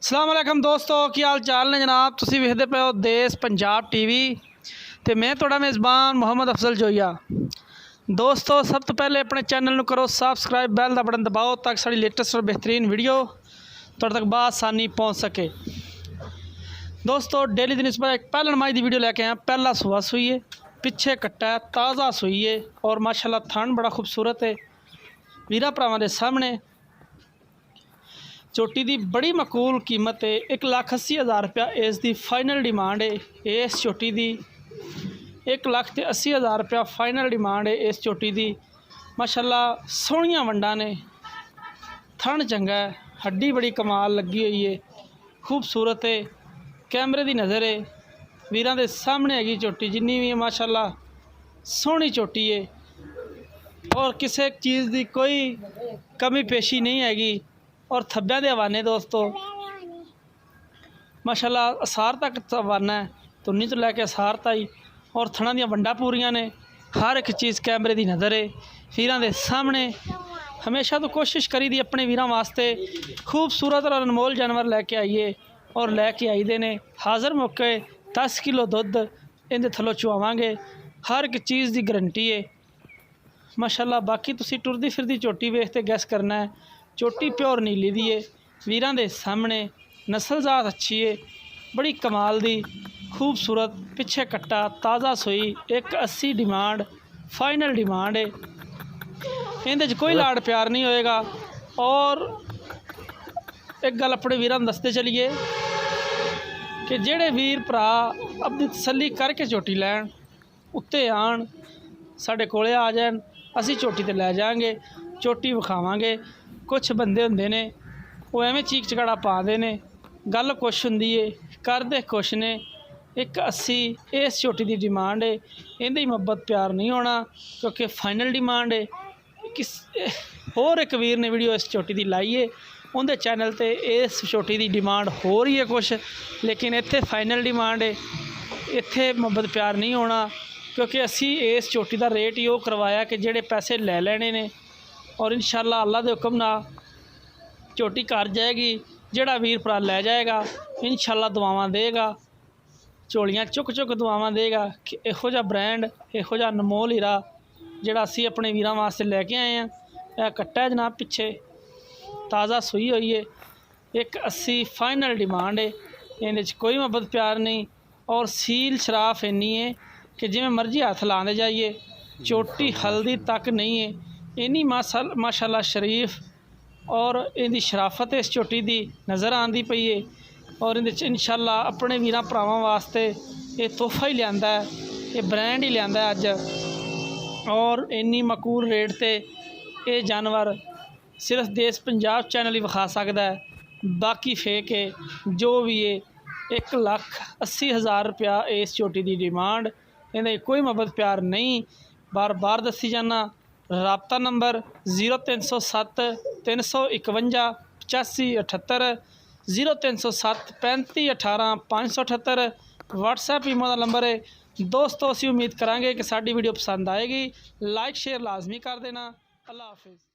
अस्सलाम वालेकुम दोस्तों, की हाल चाल ने जनाब। तुसी वेखदे पे हो देश पंजाब टीवी ते मैं तुहाडा मेज़बान मोहम्मद अफजल जोइया। दोस्तों सब तो पहले अपने चैनल नूं करो सबसक्राइब, बैल का बटन दबाओ ताकि साड़ी लेटेस्ट और बेहतरीन वीडियो तुहाडे तक बआसानी पहुँच सके। दोस्तों डेली दी निस्बत एक पहलन माई की वीडियो लैके आया। पहला सुआ सूई है, पिछे कट्टा है, ताज़ा सूई है और माशाल्लाह थन बड़ा खूबसूरत है। वीरा भरावां दे सामने झोटी की बड़ी मकूल कीमत है। 1,80,000 रुपया इसकी फाइनल डिमांड है। इस झोटी की 1,80,000 रुपया फाइनल डिमांड है। इस झोटी की माशाल्लाह सोहणियां वंडा ने, थन चंगा है, हड्डी बड़ी कमाल लगी हुई है, खूबसूरत है, कैमरे की नज़र है। वीरां दे सामने हैगी झोटी, जिन्नी भी है माशाल्लाह सोहनी झोटी है और किसी चीज़ की कोई कमी पेशी नहीं हैगी। और थब्बे के हवाने दोस्तों माशाल्लाह असार तक हवाना है, तुन्नी तो लैके असार ताई, और थणा दियां वंडा पूरियां ने। हर एक चीज़ कैमरे की नज़र है। वीरां दे सामने हमेशा तो कोशिश करी दी अपने वीरां वास्ते खूबसूरत और अनमोल जानवर लैके आइए और लैके आई दे ने। हाज़र मौके 10 किलो दुध इहदे थल्लों चुआवांगे। हर एक चीज़ की गारंटी है माशाल्लाह। बाकी तुसी टुरदी फिरदी झोटी वेख के गैस करना है। झोटी प्योर नीली दी है। वीरां दे सामने नस्लजात अच्छी है, बड़ी कमाल दी खूबसूरत, पिछे कट्टा, ताज़ा सूई, 1,80 डिमांड फाइनल डिमांड है। इहदे च कोई लाड़ प्यार नहीं होएगा। और एक गल अपने वीरां दसते चलिए कि जेड़े वीर भरा अपनी तसल्ली करके झोटी लैन, उत्ते आन, साडे कोले आ जान, असी झोटी ते लै जाएंगे, झोटी विखावांगे। कुछ बंदे होंदे ने वो एवें चीक चकाड़ा पाते ने, गल कुछ हुंदी है, करदे कुछ ने। 1,80 इस झोटी की डिमांड है। इहदी मुहब्बत प्यार नहीं होना क्योंकि फाइनल डिमांड है। किस होर एक वीर ने वीडियो इस झोटी की लाई है, उनके चैनल ते इस झोटी की डिमांड हो रही है कुछ, लेकिन इत्थे फाइनल डिमांड है। इत्थे मुहब्बत प्यार नहीं होना क्योंकि असी इस झोटी का रेट ही वो करवाया कि जेड़े पैसे लै लेने ने। और इंशाअल्लाह अल्लाह के हुक्म नाल झोटी घर जाएगी। जेड़ा वीर भरा लै जाएगा इंशाअल्लाह दुआवां देगा, झोलियां चुक चुक दुआवां देगा कि इहो जिहा ब्रांड, इहो जिहा अनमोल हीरा जेड़ा असी अपने वीरां वास्ते लैके आए हैं। यह कट्टा है जनाब, पिछे ताज़ा सूई हुई है। 1,80 फाइनल डिमांड है। इहदे च कोई मुहब्बत प्यार नहीं और सील शराफ इन्नी है कि जिमें मर्जी हथ लाते जाइए, चोटी हल्दी तक नहीं है। इन्नी माशाल्लाह शरीफ और इहदी शराफत इस झोटी की नज़र आती पई है। और इहदे च इंशाअल्लाह अपने वीरां भरावां वास्ते ये तोहफा ही लियांदा है, ये ब्रांड ही लियांदा है अज। और इन्नी मकूल रेट ते ये जानवर सिर्फ देश पंजाब चैनल ही विखा सकता है, बाकी फेक है जो भी है। 1,80,000 रुपया इस झोटी की डिमांड। इहदे कोई मुहब्बत प्यार नहीं। बार बार दसी जाना। राबता नंबर 0307 351 8578, 0307 35 18 578 व्हाट्सएप ईमो का नंबर है। दोस्तों असी उम्मीद करांगे कि साडी वीडियो पसंद आएगी। लाइक शेयर लाजमी कर देना। अल्लाह हाफिज़।